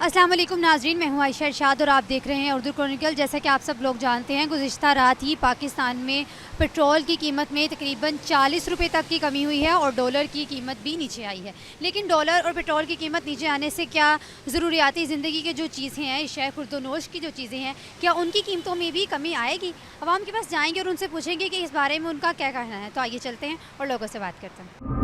अस्सलाम वालेकुम नाजरीन, मैं हूँ आयशा इरशाद और आप देख रहे हैं उर्दू क्रॉनिकल। जैसा कि आप सब लोग जानते हैं, गुज़िश्ता रात ही पाकिस्तान में पेट्रोल की कीमत में तकरीबन 40 रुपये तक की कमी हुई है और डॉलर की कीमत भी नीचे आई है। लेकिन डॉलर और पेट्रोल की कीमत नीचे आने से क्या ज़रूरियाती ज़िंदगी के जो चीज़ें हैं, इशाए खुर्दोनोश की जो चीज़ें हैं, क्या उनकी कीमतों में भी कमी आएगी? आवाम के पास जाएंगे और उनसे पूछेंगे कि इस बारे में उनका क्या कहना है। तो आइए चलते हैं और लोगों से बात करते हैं।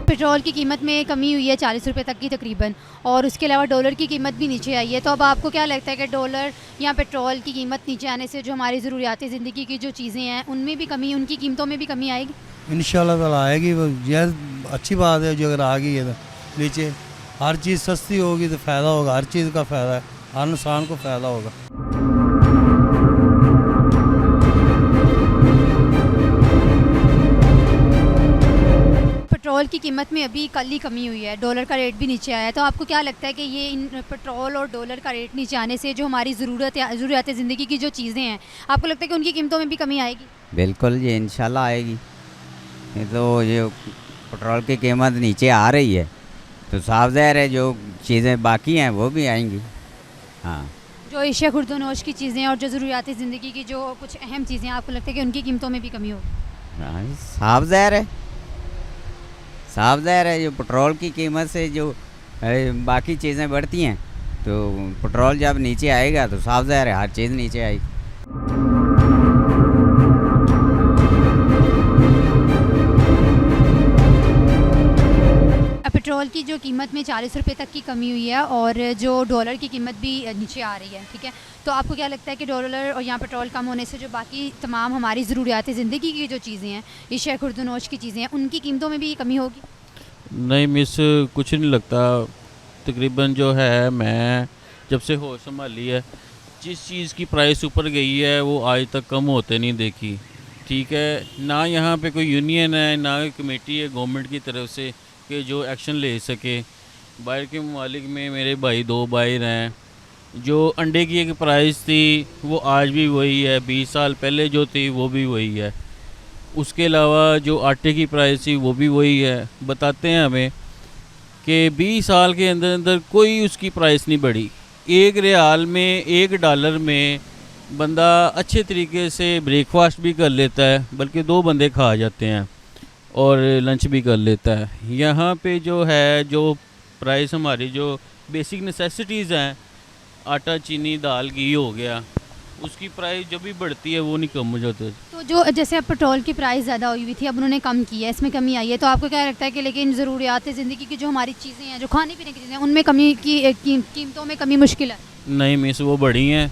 पेट्रोल की कीमत में कमी हुई है 40 रुपये तक की तकरीबन, और उसके अलावा डॉलर की कीमत भी नीचे आई है। तो अब आपको क्या लगता है कि डॉलर या पेट्रोल की कीमत नीचे आने से जो हमारी ज़रूरियाती ज़िंदगी की जो चीज़ें हैं उनमें भी कमी, उनकी कीमतों में भी कमी आएगी? इंशाल्लाह ताला आएगी। यह अच्छी बात है जो अगर आ गई है तो नीचे हर चीज़ सस्ती होगी तो फ़ायदा होगा, हर चीज़ का फ़ायदा है, हर इंसान को फ़ायदा होगा। पेट्रोल की कीमत में अभी कल ही कमी हुई है, डॉलर का रेट भी नीचे आया है। तो आपको क्या लगता है कि ये इन पेट्रोल और डॉलर का रेट नीचे आने से जो हमारी ज़रूरियात ज़िंदगी की जो चीज़ें हैं, आपको लगता है कि उनकी कीमतों में भी कमी आएगी? बिल्कुल, ये इंशाल्लाह आएगी। ये तो ये पेट्रोल की कीमत नीचे आ रही है तो साफ ज़ाहिर है जो चीज़ें बाकी हैं वो भी आएंगी। हाँ, जो एशिया खुर्दोनोश की चीज़ें और जो ज़रूरियाती ज़िंदगी की जो कुछ अहम चीज़ें हैं, आपको लगता है कि उनकी कीमतों में भी कमी होगी? हाँ, साफ ज़ाहिर है, साफ ज़ाहिर है। जो पेट्रोल की कीमत से जो बाकी चीज़ें बढ़ती हैं तो पेट्रोल जब नीचे आएगा तो साफ ज़ाहिर है हर चीज़ नीचे आएगी। पेट्रोल की जो कीमत में 40 रुपये तक की कमी हुई है और जो डॉलर की कीमत भी नीचे आ रही है, ठीक है। तो आपको क्या लगता है कि डॉलर और यहाँ पेट्रोल कम होने से जो बाकी तमाम हमारी ज़रूरियात ज़िंदगी की जो चीज़ें हैं, इशाए खुर्दोनोश की चीज़ें हैं, उनकी कीमतों में भी कमी होगी? नहीं मिस, कुछ नहीं लगता। तकरीबन जो है मैं जब से होश संभाली है, जिस चीज़ की प्राइस ऊपर गई है वो आज तक कम होते नहीं देखी, ठीक है। ना यहाँ पे कोई यूनियन है ना कोई कमेटी है गवर्नमेंट की तरफ से कि जो एक्शन ले सके। बाहर के ममालिक में मेरे भाई 2 भाई हैं, जो अंडे की एक प्राइस थी वो आज भी वही है, 20 साल पहले जो थी वो भी वही है। उसके अलावा जो आटे की प्राइस थी वो भी वही है। बताते हैं हमें कि 20 साल के अंदर अंदर कोई उसकी प्राइस नहीं बढ़ी। 1 रियाल में, 1 डॉलर में बंदा अच्छे तरीके से ब्रेकफास्ट भी कर लेता है, बल्कि 2 बंदे खा जाते हैं और लंच भी कर लेता है। यहाँ पे जो है जो प्राइस हमारी जो बेसिक नेसेसिटीज़ हैं, आटा, चीनी, दाल, घी हो गया, उसकी प्राइस जब भी बढ़ती है वो नहीं कम हो जाती। तो जो जैसे अब पेट्रोल की प्राइस ज़्यादा हुई थी, अब उन्होंने कम की है, इसमें कमी आई है। तो आपको क्या लगता है कि लेकिन ज़रूरियात ज़िंदगी की जो हमारी चीज़ें हैं, जो खाने पीने की चीज़ें हैं, उनमें कमी की कीमतों में कमी मुश्किल है? नहीं मिस, वो बढ़ी हैं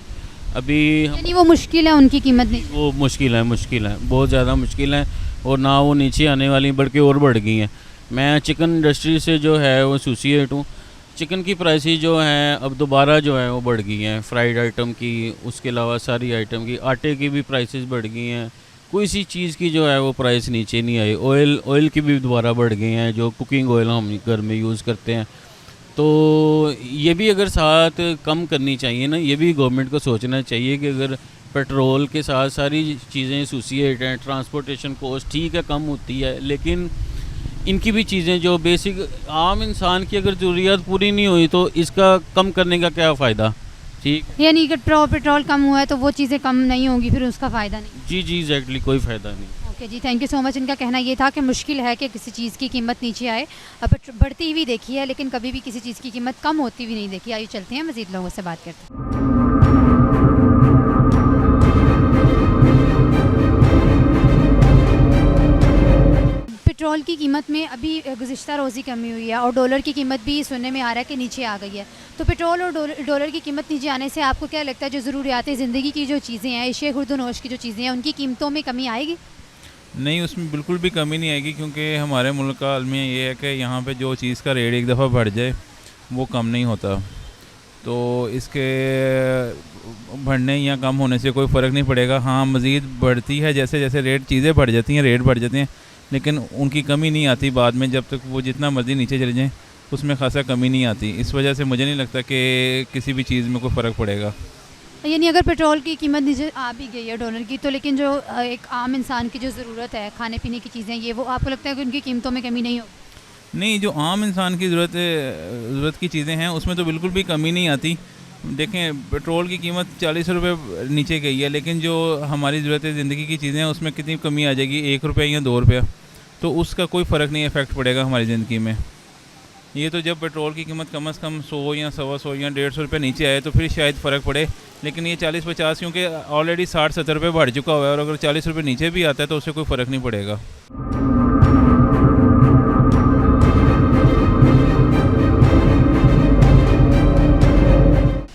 अभी। यानी वो मुश्किल है उनकी कीमत नहीं? वो मुश्किल है, बहुत ज़्यादा मुश्किल है, और ना वो नीचे आने वाली बल्कि और बढ़ गई हैं। मैं चिकन इंडस्ट्री से जो है वो एसोसिएट हूँ। चिकन की प्राइसेस जो हैं अब दोबारा जो है वो बढ़ गई हैं, फ्राइड आइटम की, उसके अलावा सारी आइटम की। आटे की भी प्राइसेस बढ़ गई हैं, कोई सी चीज़ की जो है वो प्राइस नीचे नहीं आई। ऑयल की भी दोबारा बढ़ गई हैं, जो कुकिंग ऑयल हम घर में यूज़ करते हैं। तो ये भी अगर साथ कम करनी चाहिए ना, ये भी गवर्नमेंट को सोचना चाहिए कि अगर पेट्रोल के साथ सारी चीज़ें एसोसिएट हैं, ट्रांसपोर्टेशन कॉस्ट ठीक है कम होती है, लेकिन इनकी भी चीज़ें जो बेसिक आम इंसान की अगर ज़रूरियात पूरी नहीं हुई तो इसका कम करने का क्या फ़ायदा, ठीक। यानी कि पेट्रोल कम हुआ है तो वो चीज़ें कम नहीं होंगी, फिर उसका फ़ायदा नहीं? जी एग्जैक्टली, कोई फ़ायदा नहीं। Okay ji, thank you so much. इनका कहना ये था कि मुश्किल है कि किसी चीज़ की कीमत नीचे आए। अब बढ़ती हुई देखी है लेकिन कभी भी किसी चीज़ की कीमत कम होती हुई नहीं देखी। आइए चलते हैं, मज़ीद लोगों से बात करते हैं। पेट्रोल की कीमत में अभी गुज़िश्ता रोज़ी कमी हुई है और डॉलर की कीमत भी सुनने में आ रहा है कि नीचे आ गई है। तो पेट्रोल और डॉलर की कीमत नीचे आने से आपको क्या लगता है जो ज़रूरियात ज़िंदगी की जो चीज़ें हैं, एशिया खुर्दोनोश की जो चीज़ें हैं, उनकी कीमतों में कमी आएगी? नहीं, उसमें बिल्कुल भी कमी नहीं आएगी, क्योंकि हमारे मुल्क का अलमिया ये है कि यहाँ पे जो चीज़ का रेट एक दफ़ा बढ़ जाए वो कम नहीं होता। तो इसके बढ़ने या कम होने से कोई फ़र्क नहीं पड़ेगा। हाँ, मज़ीद बढ़ती है जैसे जैसे चीज़ें बढ़ जाती हैं, रेट बढ़ जाते हैं, लेकिन उनकी कमी नहीं आती बाद में। जब तक वो जितना मर्ज़ी नीचे चले जाएँ उसमें खासा कमी नहीं आती। इस वजह से मुझे नहीं लगता कि किसी भी चीज़ में कोई फ़र्क पड़ेगा। यानी अगर पेट्रोल की कीमत नीचे आ भी गई है डॉलर की, तो लेकिन जो एक आम इंसान की जो ज़रूरत है खाने पीने की चीज़ें, ये वो आपको लगता है कि उनकी कीमतों में कमी नहीं होगी? नहीं, जो आम इंसान की ज़रूरत की चीज़ें हैं उसमें तो बिल्कुल भी कमी नहीं आती। देखें, पेट्रोल की कीमत 40 रुपये नीचे गई है, लेकिन जो हमारी ज़रूरत ज़िंदगी की चीज़ें हैं उसमें कितनी कमी आ जाएगी, 1 रुपये या 2 रुपये, तो उसका कोई फ़र्क नहीं इफ़ेक्ट पड़ेगा हमारी ज़िंदगी में। ये तो जब पेट्रोल की कीमत कम से कम 100 या 125 या 150 रुपये नीचे आए तो फिर शायद फ़र्क पड़े, लेकिन ये 40-50 क्योंकि ऑलरेडी 60-70 रुपये बढ़ चुका हुआ है, और अगर 40 रुपये नीचे भी आता है तो उससे कोई फ़र्क नहीं पड़ेगा।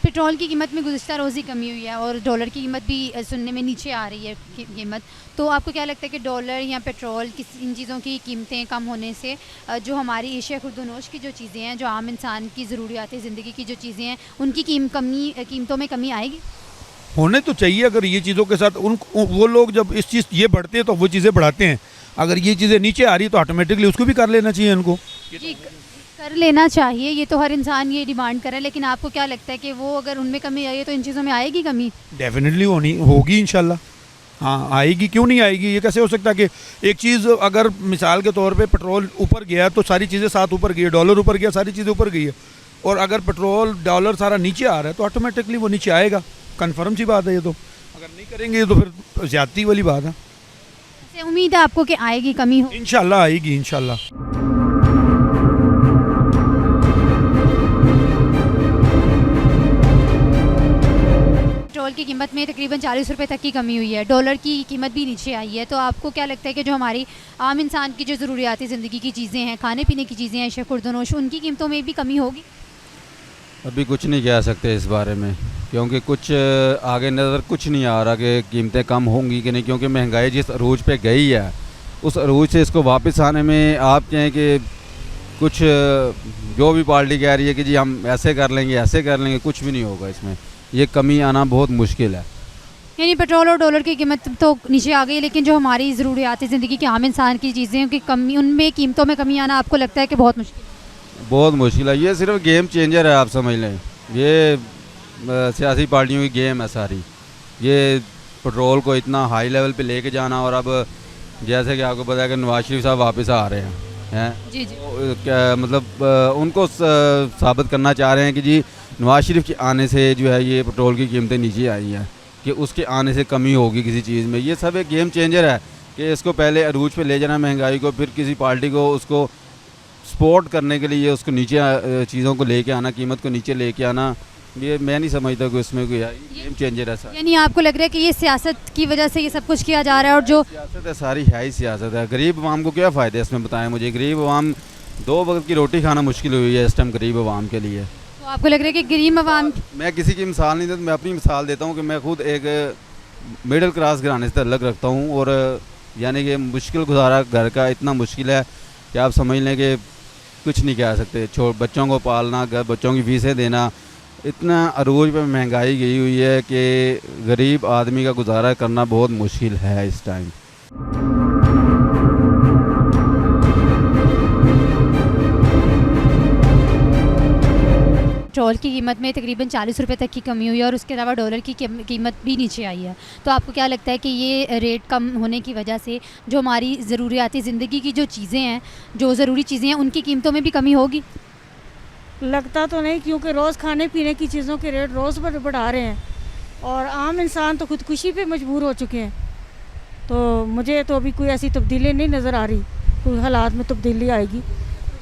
पेट्रोल की कीमत में गुज़िश्ता रोज़ ही कमी हुई है और डॉलर की कीमत भी सुनने में नीचे आ रही है कीमत, तो आपको क्या लगता है कि डॉलर या पेट्रोल इन चीज़ों की कीमतें कम होने से जो हमारी एशिया खुर्दनोश की जो चीज़ें हैं, जो आम इंसान की ज़रूरियात ज़िंदगी की जो चीज़ें हैं, उनकी कीमतों में कमी आएगी? होने तो चाहिए। अगर ये चीज़ों के साथ वो लोग जब इस चीज़ ये बढ़ते हैं तो वो चीज़ें बढ़ाते हैं। अगर ये चीज़ें नीचे आ रही तो ऑटोमेटिकली उसको भी कर लेना चाहिए इनको। जी, कर लेना चाहिए, ये तो हर इंसान ये डिमांड करे, लेकिन आपको क्या लगता है कि वो अगर उनमें कमी आई है तो इन चीज़ों में आएगी कमी? डेफिनेटली होगी इंशाल्लाह। हाँ, आएगी, क्यों नहीं आएगी। ये कैसे हो सकता है कि एक चीज़ अगर मिसाल के तौर पे पेट्रोल ऊपर गया तो सारी चीज़ें साथ ऊपर गई है, डॉलर ऊपर गया सारी चीज़ें ऊपर गई है, और अगर पेट्रोल डॉलर सारा नीचे आ रहा है तो ऑटोमेटिकली वो नीचे आएगा। कन्फर्म सी बात है ये तो। अगर नहीं करेंगे तो फिर ज़्यादती वाली बात है। उम्मीद है आपको कि आएगी कमी हो? इंशाल्लाह आएगी, इंशाल्लाह। पेट्रोल की कीमत में तकरीबन 40 रुपये तक की कमी हुई है, डॉलर की कीमत भी नीचे आई है, तो आपको क्या लगता है कि जो हमारी आम इंसान की जो ज़रूरियाती ज़िंदगी की चीज़ें हैं, खाने पीने की चीज़ें हैं, एशिया खुर्दनोश, उनकी कीमतों में भी कमी होगी? अभी कुछ नहीं कह सकते इस बारे में, क्योंकि कुछ आगे नज़र कुछ नहीं आ रहा कि कीमतें कम होंगी कि नहीं, क्योंकि महंगाई जिस अरूज पे गई है उस अरूज से इसको वापस आने में आप कहें कि कुछ जो भी पार्टी कह रही है कि जी हम ऐसे कर लेंगे, कुछ भी नहीं होगा इसमें। ये कमी आना बहुत मुश्किल है। यानी पेट्रोल और डॉलर की कीमत तो नीचे आ गई, लेकिन जो हमारी ज़रूरियाती ज़िंदगी के आम इंसान की चीज़ें की कमी, उनमें कीमतों में कमी आना आपको लगता है कि बहुत मुश्किल है? बहुत मुश्किल है। ये सिर्फ गेम चेंजर है, आप समझ लें। ये सियासी पार्टियों की गेम है सारी। ये पेट्रोल को इतना हाई लेवल पे लेके जाना, और अब जैसे कि आपको पता है कि नवाज शरीफ साहब वापस आ रहे हैं जी जी, तो क्या मतलब उनको साबित करना चाह रहे हैं कि जी नवाज शरीफ के आने से जो है ये पेट्रोल की कीमतें नीचे आई हैं, कि उसके आने से कमी होगी किसी चीज़ में। ये सब एक गेम चेंजर है कि इसको पहले अरूज पे ले जाना महंगाई को, फिर किसी पार्टी को उसको सपोर्ट करने के लिए उसको नीचे चीज़ों को लेके आना, कीमत को नीचे लेके आना। ये मैं नहीं समझता कि इसमें कोई गेम चेंजर है सर। यानी आपको लग रहा है कि ये सियासत की वजह से ये सब कुछ किया जा रहा है, और जो सियासत है सारी है ही सियासत है। गरीब अवाम को क्या फ़ायदा है इसमें, बताएं मुझे। गरीब अवाम 2 वक्त की रोटी खाना मुश्किल हुई है इस टाइम गरीब अवाम के लिए। तो आपको लग रहा है कि गरीब अवाम, मैं किसी की मिसाल नहीं देता, मैं अपनी मिसाल देता हूँ कि मैं खुद एक मिडिल क्लास घराने से ताल्लुक़ रखता हूँ, और यानी कि मुश्किल गुजारा घर का इतना मुश्किल है कि आप समझ लें कि कुछ नहीं कह सकते। बच्चों को पालना, घर बच्चों की फीसें देना, इतना अरूज पे महंगाई गई हुई है कि गरीब आदमी का गुजारा करना बहुत मुश्किल है इस टाइम। पेट्रोल की कीमत में तकरीबन 40 रुपये तक की कमी हुई है, और उसके अलावा डॉलर की कीमत भी नीचे आई है, तो आपको क्या लगता है कि ये रेट कम होने की वजह से जो हमारी ज़रूरियाती ज़िंदगी की जो चीज़ें हैं, जो ज़रूरी चीज़ें हैं, उनकी कीमतों में भी कमी होगी? लगता तो नहीं, क्योंकि रोज़ खाने पीने की चीज़ों के रेट रोज़ बढ़ा रहे हैं, और आम इंसान तो खुदकुशी पे मजबूर हो चुके हैं। तो मुझे तो अभी कोई ऐसी तब्दीली नहीं नज़र आ रही, कोई हालात में तब्दीली आएगी।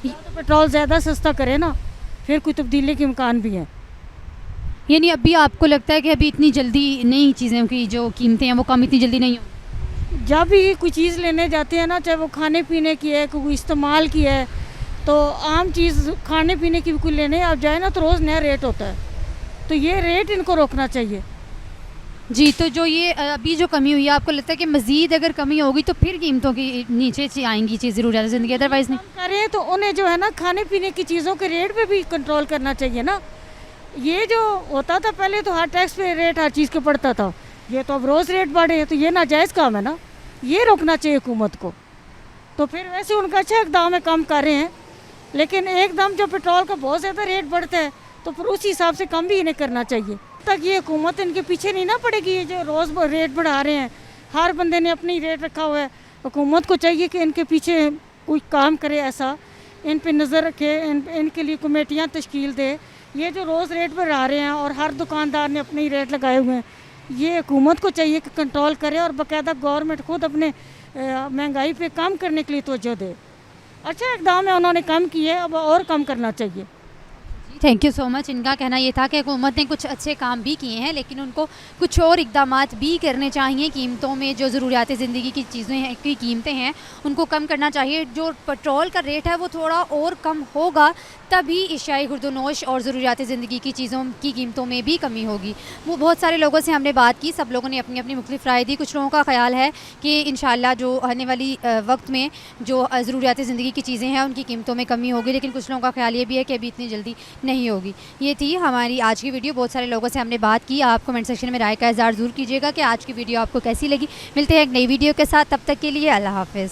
तो पेट्रोल ज़्यादा सस्ता करे ना, फिर कोई तब्दीली के इम्कान भी है। यानी अभी आपको लगता है कि अभी इतनी जल्दी नई चीज़ों की जो कीमतें हैं वो कम इतनी जल्दी नहीं हो? जब भी कोई चीज़ लेने जाते हैं ना, चाहे वो खाने पीने की है, कोई इस्तेमाल की है, तो आम चीज़ खाने पीने की भी कोई लेने आप जाए ना तो रोज़ नया रेट होता है, तो ये रेट इनको रोकना चाहिए। जी, तो जो ये अभी जो कमी हुई है, आपको लगता है कि मज़ीद अगर कमी होगी तो फिर कीमतों की नीचे आएंगी चीज़ ज़रूरियात ज़िंदगी, अदरवाइज़ नहीं करें तो उन्हें जो है ना खाने पीने की चीज़ों के रेट पे भी कंट्रोल करना चाहिए ना। ये जो होता था पहले तो हर टैक्स पे रेट हर चीज़ के पड़ता था, ये तो अब रोज़ रेट बढ़े हैं, तो ये नाजायज़ काम है ना, ये रोकना चाहिए हुकूमत को। तो फिर वैसे उनका अच्छा इक़दाम है, कम कर रहे हैं, लेकिन एकदम जो पेट्रोल का बहुत ज़्यादा रेट बढ़ता है तो फिर उस हिसाब से कम भी इन्हें करना चाहिए। तक ये हुकूमत इनके पीछे नहीं ना पड़ेगी। ये जो रोज़ रेट बढ़ा रहे हैं, हर बंदे ने अपनी रेट रखा हुआ है। हुकूमत को चाहिए कि इनके पीछे कोई काम करे, ऐसा इन पे नज़र रखे, इनके लिए कमेटियाँ तश्कील दे। ये जो रोज़ रेट बढ़ा रहे हैं और हर दुकानदार ने अपने रेट लगाए हुए हैं, ये हुकूमत को चाहिए कि कंट्रोल करे और बाकायदा गवर्नमेंट खुद अपने महंगाई पे कम करने के लिए तवज्जो दे। अच्छा इकदाम है, उन्होंने कम किए, अब और कम करना चाहिए। Thank you so much. इनका कहना ये था कि हुकूमत ने कुछ अच्छे काम भी किए हैं, लेकिन उनको कुछ और इकदामात भी करने चाहिए। कीमतों में जो ज़रूरियात ज़िंदगी की चीज़ें हैं, की कीमतें हैं, उनको कम करना चाहिए। जो पेट्रोल का रेट है वो थोड़ा और कम होगा, तभी इशाई खुर्दनोश और ज़रूरियात ज़िंदगी की चीज़ों की कीमतों में भी कमी होगी। वो बहुत सारे लोगों से हमने बात की, सब लोगों ने अपनी अपनी मुख्तलिफ राय दी। कुछ लोगों का ख्याल है कि इंशाल्लाह जो आने वाली वक्त में जो ज़रूरियात ज़िंदगी की चीज़ें हैं उनकी कीमतों में कमी होगी, लेकिन कुछ लोगों का ख्याल ये भी है कि अभी इतनी जल्दी नहीं होगी। ये थी हमारी आज की वीडियो। बहुत सारे लोगों से हमने बात की। आप कमेंट सेक्शन में राय का इज़हार ज़रूर कीजिएगा कि आज की वीडियो आपको कैसी लगी। मिलते हैं एक नई वीडियो के साथ, तब तक के लिए अल्लाह हाफ़िज़।